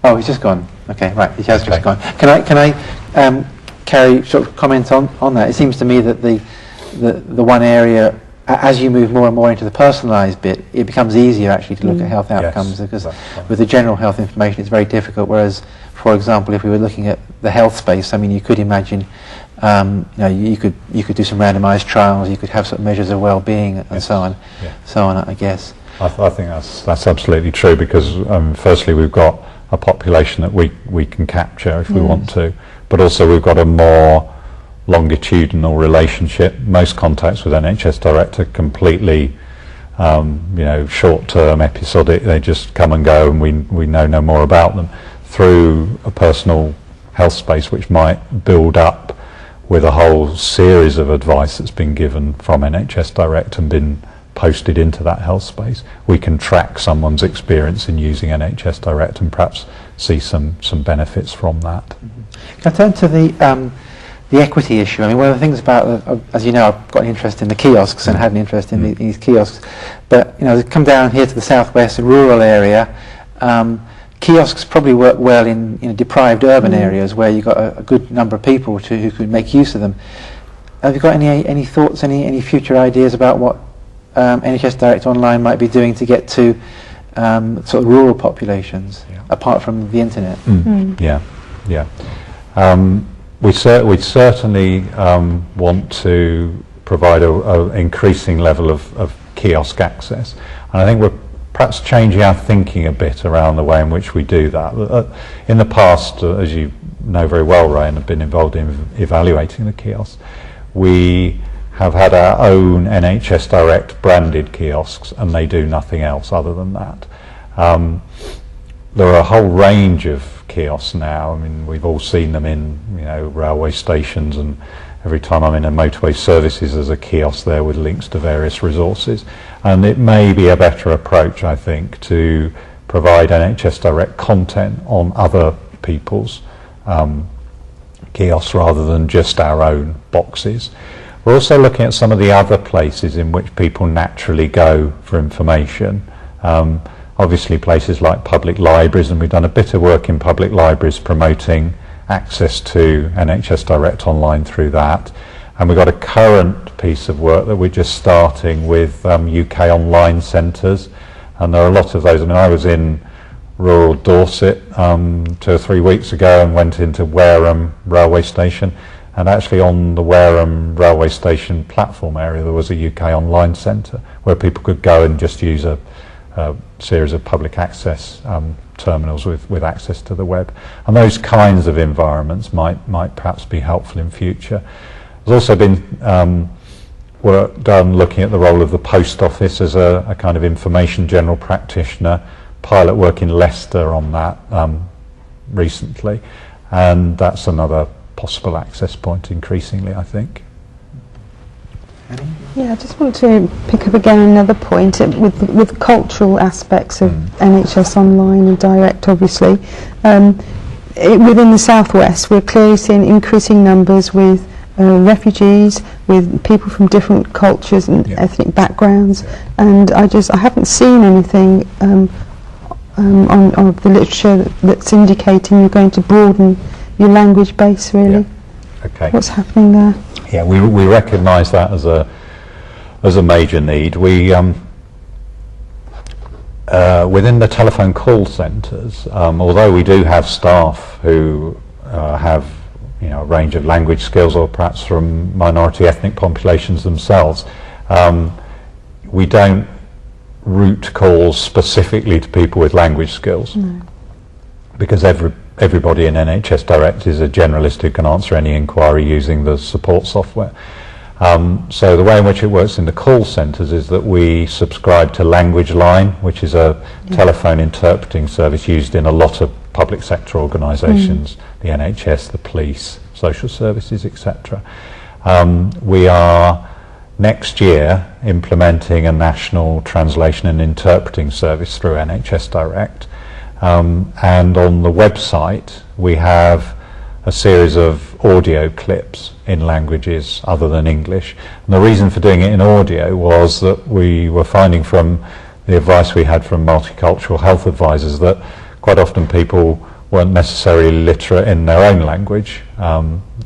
Oh, he's just gone. Okay, right, he has just gone. Can I Carrie, sort of comment on that? It seems to me that the one area as you move more and more into the personalised bit, it becomes easier actually to look at health outcomes, because with the general health information it's very difficult, whereas, for example, if we were looking at the health space, I mean, you could imagine, you could do some randomised trials, you could have sort of measures of well-being and so on, I guess. I think that's absolutely true, because firstly we've got a population that we can capture if we want to, but also we've got a more longitudinal relationship. Most contacts with NHS Direct are completely short-term, episodic. They just come and go, and we know no more about them. Through a personal health space which might build up with a whole series of advice that's been given from NHS Direct and been posted into that health space, we can track someone's experience in using NHS Direct and perhaps see some benefits from that. Can I turn to the equity issue? I mean, one of the things about, as you know, I've got an interest in the kiosks and had an interest in these kiosks, but they come down here to the southwest, a rural area. Kiosks probably work well in deprived urban areas where you've got a good number of people who could make use of them. Have you got any thoughts, any future ideas about what NHS Direct Online might be doing to get to sort of rural populations, apart from the internet? We certainly want to provide an increasing level of kiosk access, and I think we're perhaps changing our thinking a bit around the way in which we do that. In the past, as you know very well, Ray, and have been involved in evaluating the kiosks, we have had our own NHS Direct branded kiosks, and they do nothing else other than that. There are a whole range of kiosks now. I mean, we've all seen them in railway stations, and every time I'm in a motorway services there's a kiosk there with links to various resources, and it may be a better approach, I think, to provide NHS Direct content on other people's kiosks rather than just our own boxes. We're also looking at some of the other places in which people naturally go for information. Obviously places like public libraries, and we've done a bit of work in public libraries promoting access to NHS Direct Online through that. And we've got a current piece of work that we're just starting with UK online centres, and there are a lot of those. I mean, I was in rural Dorset 2 or 3 weeks ago and went into Wareham railway station, and actually on the Wareham railway station platform area there was a UK online centre where people could go and just use a series of public access terminals with access to the web, and those kinds of environments might perhaps be helpful in future. There's also been work done looking at the role of the post office as a kind of information general practitioner. Pilot work in Leicester on that recently, and that's another possible access point increasingly, I think. Yeah, I just want to pick up again another point with cultural aspects of NHS Online and Direct, obviously. Within the southwest, we're clearly seeing increasing numbers with refugees, with people from different cultures and ethnic backgrounds, and I haven't seen anything on the literature that's indicating you're going to broaden your language base, really. Okay. What's happening there? Yeah, we recognise that as a major need. We within the telephone call centres, although we do have staff who have a range of language skills, or perhaps from minority ethnic populations themselves, we don't route calls specifically to people with language skills, because everybody in NHS Direct is a generalist who can answer any inquiry using the support software. So the way in which it works in the call centres is that we subscribe to Language Line, which is a telephone interpreting service used in a lot of public sector organisations, the NHS, the police, social services, etc. We are next year implementing a national translation and interpreting service through NHS Direct. And on the website we have a series of audio clips in languages other than English. And the reason for doing it in audio was that we were finding from the advice we had from multicultural health advisors that quite often people weren't necessarily literate in their own language,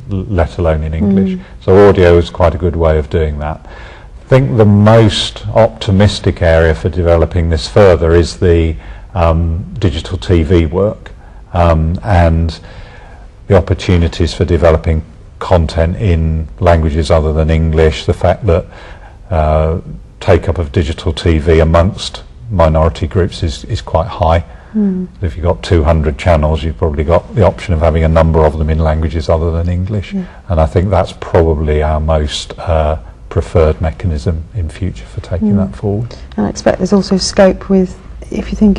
let alone in English. So audio is quite a good way of doing that. I think the most optimistic area for developing this further is the digital TV work and the opportunities for developing content in languages other than English. The fact that take-up of digital TV amongst minority groups is quite high. If you've got 200 channels, you've probably got the option of having a number of them in languages other than English, and I think that's probably our most preferred mechanism in future for taking that forward. And I expect there's also scope with, if you think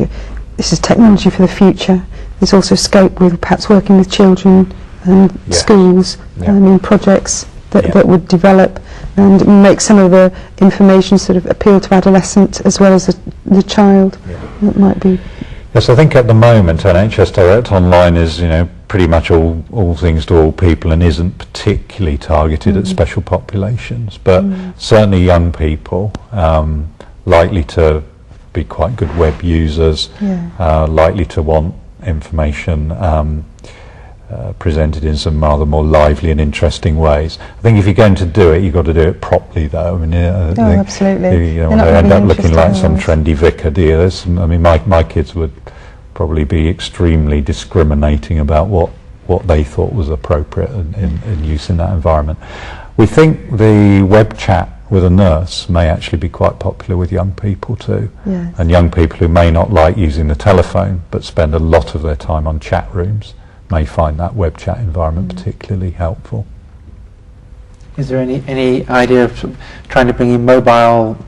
this is technology for the future, there's also scope with perhaps working with children and schools in projects that would develop and make some of the information sort of appeal to adolescent as well as the child. That might be. Yes, I think at the moment NHS Direct Online is, pretty much all things to all people and isn't particularly targeted at special populations, but certainly young people, likely to be quite good web users, likely to want information presented in some rather more lively and interesting ways. I think if you're going to do it, you've got to do it properly, though. I mean, absolutely. You don't want to end up looking like some trendy vicar, do you? I mean, my kids would probably be extremely discriminating about what they thought was appropriate in use in that environment. We think the web chat with a nurse may actually be quite popular with young people too, and young people who may not like using the telephone but spend a lot of their time on chat rooms may find that web chat environment particularly helpful. Is there any idea of trying to bring in mobile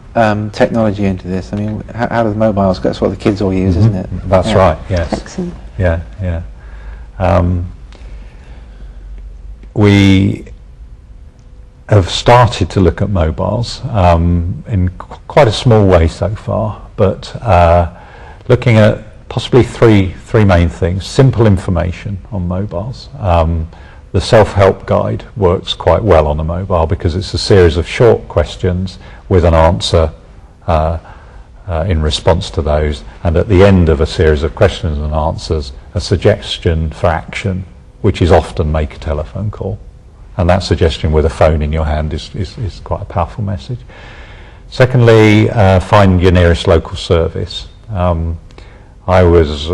technology into this? I mean, how does mobiles? That's what the kids all use, isn't it? That's right. Yes. Excellent. Yeah. We have started to look at mobiles in quite a small way so far, but looking at possibly three main things. Simple information on mobiles. The self-help guide works quite well on a mobile because it's a series of short questions with an answer in response to those, and at the end of a series of questions and answers, a suggestion for action, which is often make a telephone call. And that suggestion with a phone in your hand is quite a powerful message. Secondly, find your nearest local service. I was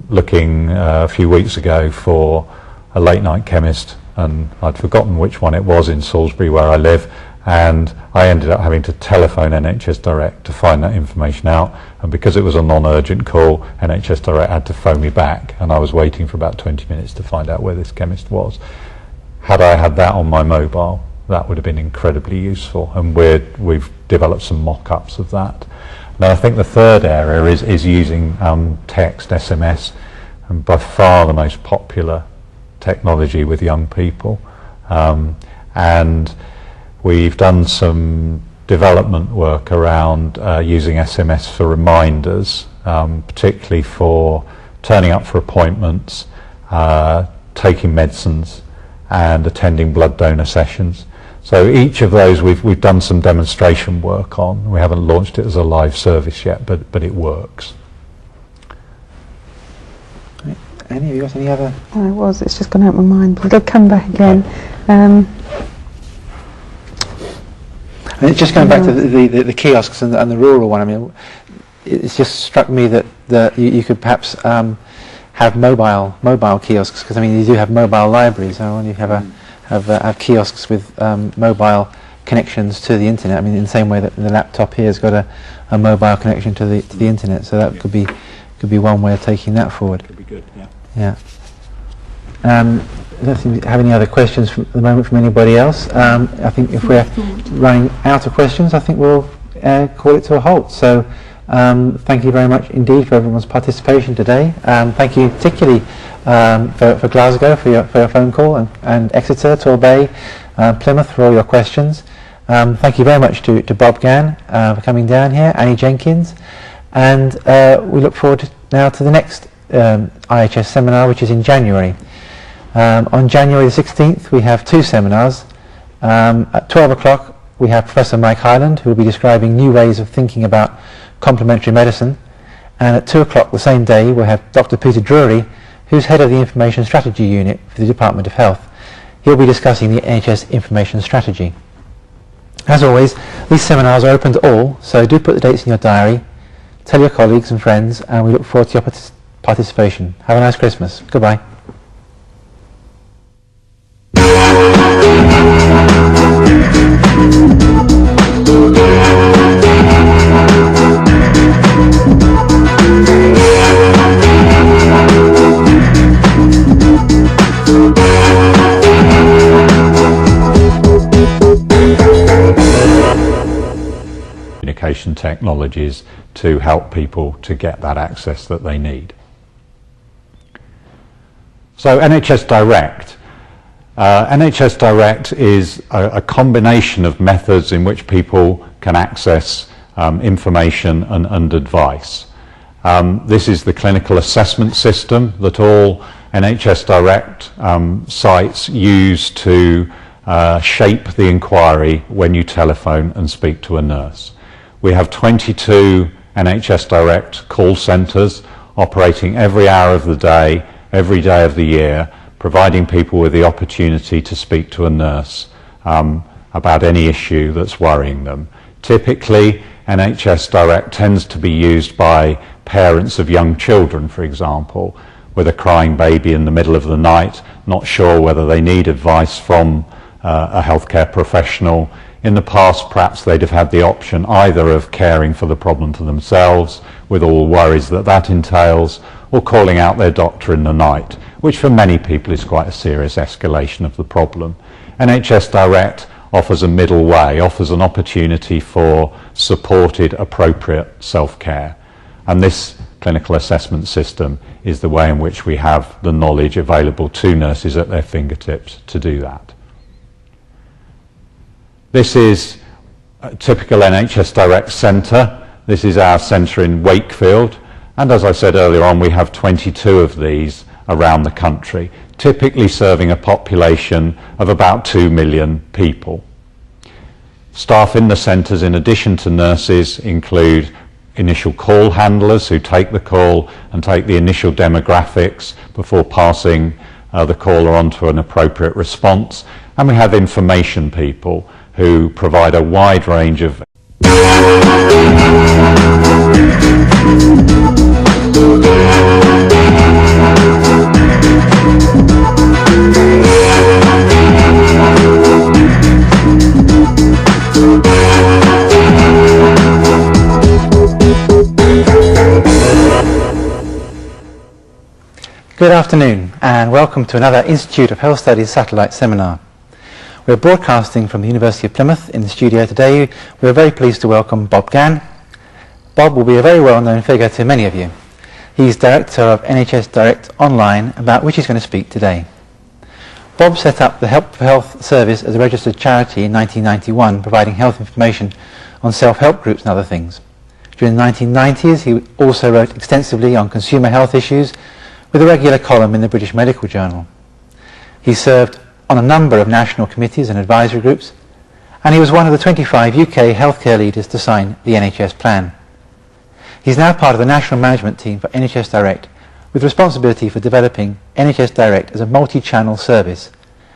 looking a few weeks ago for a late night chemist, and I'd forgotten which one it was in Salisbury where I live, and I ended up having to telephone NHS Direct to find that information out, and because it was a non-urgent call, NHS Direct had to phone me back, and I was waiting for about 20 minutes to find out where this chemist was. Had I had that on my mobile, that would have been incredibly useful, and we've developed some mock-ups of that. Now I think the third area is using text, SMS, and by far the most popular technology with young people, and we've done some development work around using SMS for reminders, particularly for turning up for appointments, taking medicines and attending blood donor sessions. So each of those we've done some demonstration work on. We haven't launched it as a live service yet, but it works. Annie, have you got any other? It's just gone out of my mind, but it'll come back again. And it's just going back to the kiosks and the rural one. I mean, it's just struck me that you could perhaps have mobile kiosks, because I mean you do have mobile libraries. So when you have kiosks with mobile connections to the internet, I mean in the same way that the laptop here has got a mobile connection to the internet, so that could be one way of taking that forward. Could be good. Yeah. I don't think we have any other questions at the moment from anybody else. I think if we're running out of questions, I think we'll call it to a halt. So thank you very much indeed for everyone's participation today. Thank you particularly for Glasgow for your phone call, and Exeter, Torbay, Plymouth for all your questions. Thank you very much to Bob Gann for coming down here, Annie Jenkins, and we look forward now to the next IHS seminar, which is in January. On January the 16th we have two seminars. At 12 o'clock we have Professor Mike Hyland, who will be describing new ways of thinking about complementary medicine, and at 2 o'clock the same day we'll have Dr. Peter Drury, who's head of the Information Strategy Unit for the Department of Health. He'll be discussing the NHS Information Strategy. As always, these seminars are open to all, so do put the dates in your diary, tell your colleagues and friends, and we look forward to your participation. Have a nice Christmas. Goodbye. Communication technologies to help people to get that access that they need. So NHS Direct. NHS Direct is a combination of methods in which people can access information and advice. This is the clinical assessment system that all NHS Direct sites use to shape the inquiry when you telephone and speak to a nurse. We have 22 NHS Direct call centres operating every hour of the day, every day of the year, providing people with the opportunity to speak to a nurse about any issue that's worrying them. Typically, NHS Direct tends to be used by parents of young children, for example, with a crying baby in the middle of the night, not sure whether they need advice from a healthcare professional. In the past, perhaps they'd have had the option either of caring for the problem for themselves, with all the worries that that entails, or calling out their doctor in the night, which for many people is quite a serious escalation of the problem. NHS Direct offers a middle way, offers an opportunity for supported, appropriate self-care. And this clinical assessment system is the way in which we have the knowledge available to nurses at their fingertips to do that. This is a typical NHS Direct centre. This is our centre in Wakefield, and as I said earlier on, we have 22 of these around the country, typically serving a population of about 2 million people. Staff in the centres, in addition to nurses, include initial call handlers who take the call and take the initial demographics before passing the caller on to an appropriate response, and we have information people who provide a wide range of Good afternoon and welcome to another Institute of Health Studies satellite seminar. We're broadcasting from the University of Plymouth. In the studio today we're very pleased to welcome Bob Gann. Bob will be a very well-known figure to many of you. He's Director of NHS Direct Online, about which he's going to speak today. Bob set up the Help for Health service as a registered charity in 1991, providing health information on self-help groups and other things. During the 1990s he also wrote extensively on consumer health issues with a regular column in the British Medical Journal. He served on a number of national committees and advisory groups, and he was one of the 25 UK healthcare leaders to sign the NHS plan. He's now part of the national management team for NHS Direct, with responsibility for developing NHS Direct as a multi-channel service,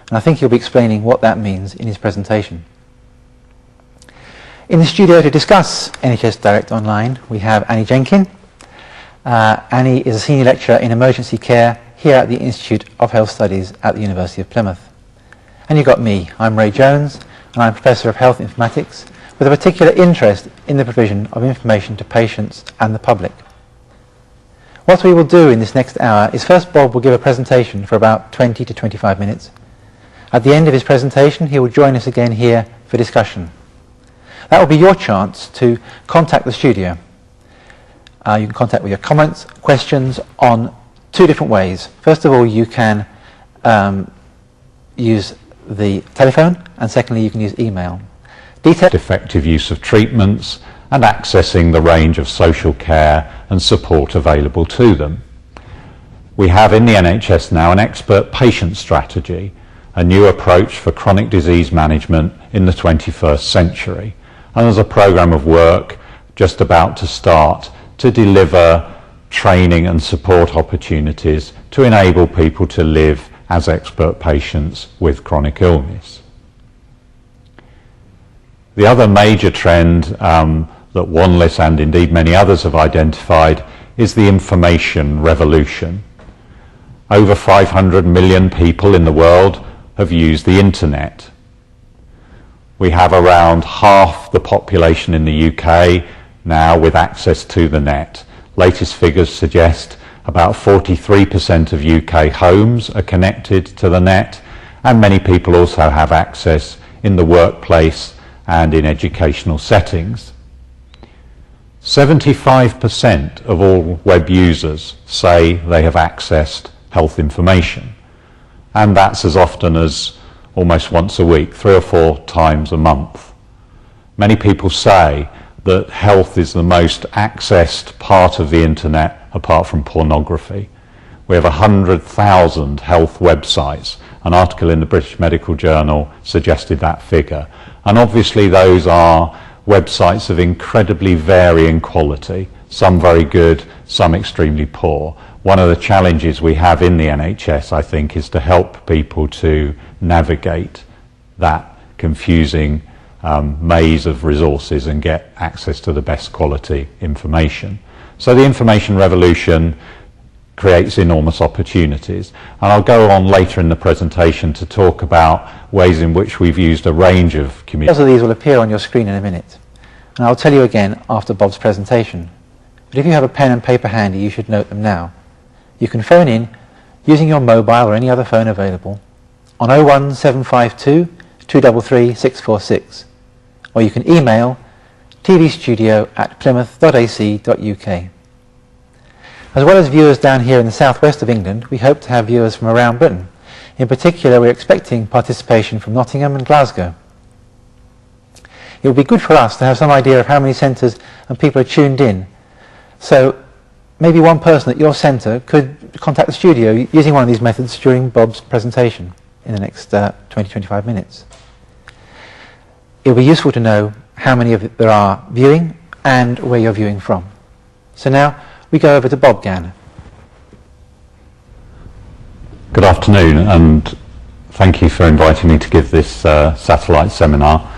and I think he'll be explaining what that means in his presentation. In the studio to discuss NHS Direct Online we have Annie Jenkin. Annie is a senior lecturer in emergency care here at the Institute of Health Studies at the University of Plymouth. And you've got me. I'm Ray Jones, and I'm Professor of Health Informatics with a particular interest in the provision of information to patients and the public. What we will do in this next hour is first Bob will give a presentation for about 20 to 25 minutes. At the end of his presentation he will join us again here for discussion. That will be your chance to contact the studio. You can contact with your comments, questions on two different ways. First of all, you can use the telephone, and secondly you can use email. Effective use of treatments and accessing the range of social care and support available to them. We have in the NHS now an expert patient strategy, a new approach for chronic disease management in the 21st century, and there's a programme of work just about to start to deliver training and support opportunities to enable people to live as expert patients with chronic illness. The other major trend that Wanless and indeed many others have identified is the information revolution. Over 500 million people in the world have used the internet. We have around half the population in the UK now with access to the net. Latest figures suggest about 43% of UK homes are connected to the net, and many people also have access in the workplace and in educational settings. 75% of all web users say they have accessed health information, and that's as often as almost once a week, 3 or 4 times a month. Many people say that health is the most accessed part of the internet apart from pornography. We have 100,000 health websites. An article in the British Medical Journal suggested that figure. And obviously those are websites of incredibly varying quality, some very good, some extremely poor. One of the challenges we have in the NHS, I think, is to help people to navigate that confusing maze of resources and get access to the best quality information. So the information revolution creates enormous opportunities, and I'll go on later in the presentation to talk about ways in which we've used a range of Details of these will appear on your screen in a minute, and I'll tell you again after Bob's presentation. But if you have a pen and paper handy, you should note them now. You can phone in using your mobile or any other phone available on 01752 233 646, or you can email tvstudio@plymouth.ac.uk. As well as viewers down here in the southwest of England, we hope to have viewers from around Britain. In particular, we're expecting participation from Nottingham and Glasgow. It would be good for us to have some idea of how many centres and people are tuned in. So maybe one person at your centre could contact the studio using one of these methods during Bob's presentation in the next 20-25 minutes. It will be useful to know how many of there are viewing and where you're viewing from. So now we go over to Bob Gann. Good afternoon, and thank you for inviting me to give this satellite seminar.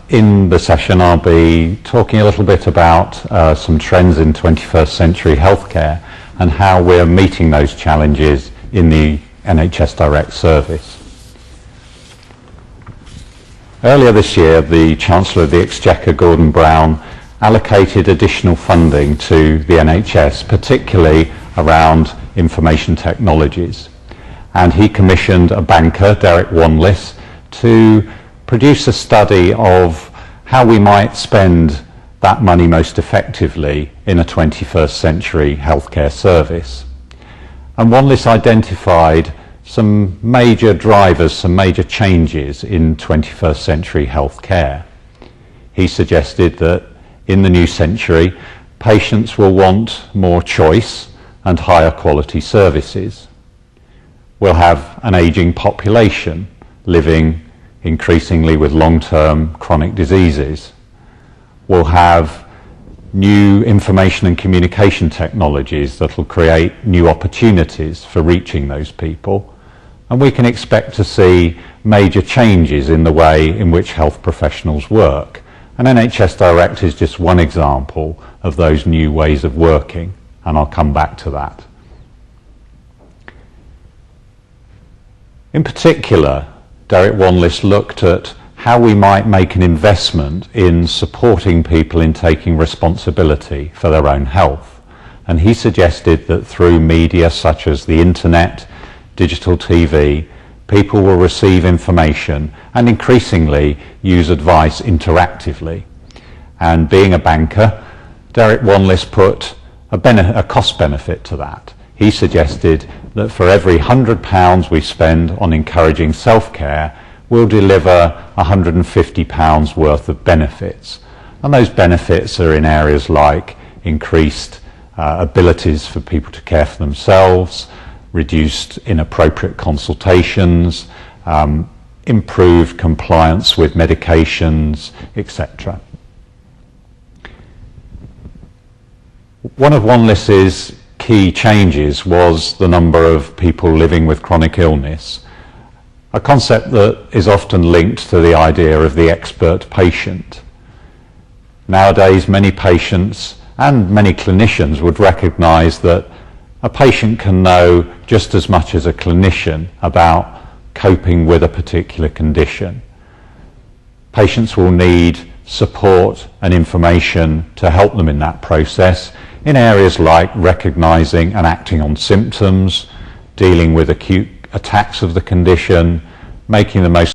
In the session I'll be talking a little bit about some trends in 21st century healthcare and how we're meeting those challenges in the NHS Direct service. Earlier this year, the Chancellor of the Exchequer, Gordon Brown, allocated additional funding to the NHS, particularly around information technologies. And he commissioned a banker, Derek Wanless, to produce a study of how we might spend that money most effectively in a 21st century healthcare service. And Wanless identified some major drivers, some major changes in 21st century healthcare. He suggested that in the new century, patients will want more choice and higher quality services. We'll have an ageing population living increasingly with long-term chronic diseases. We'll have new information and communication technologies that will create new opportunities for reaching those people. And we can expect to see major changes in the way in which health professionals work. And NHS Direct is just one example of those new ways of working, and I'll come back to that. In particular, Derek Wanless looked at how we might make an investment in supporting people in taking responsibility for their own health. And he suggested that through media such as the internet, digital TV, people will receive information and increasingly use advice interactively. And being a banker, Derek Wanless put a cost benefit to that. He suggested that for every £100 we spend on encouraging self-care, we'll deliver £150 worth of benefits. And those benefits are in areas like increased abilities for people to care for themselves, reduced inappropriate consultations, improved compliance with medications, etc. One of Wanless's key changes was the number of people living with chronic illness. a concept that is often linked to the idea of the expert patient. Nowadays, many patients and many clinicians would recognise that a patient can know just as much as a clinician about coping with a particular condition. Patients will need support and information to help them in that process in areas like recognising and acting on symptoms, dealing with acute attacks of the condition, making the most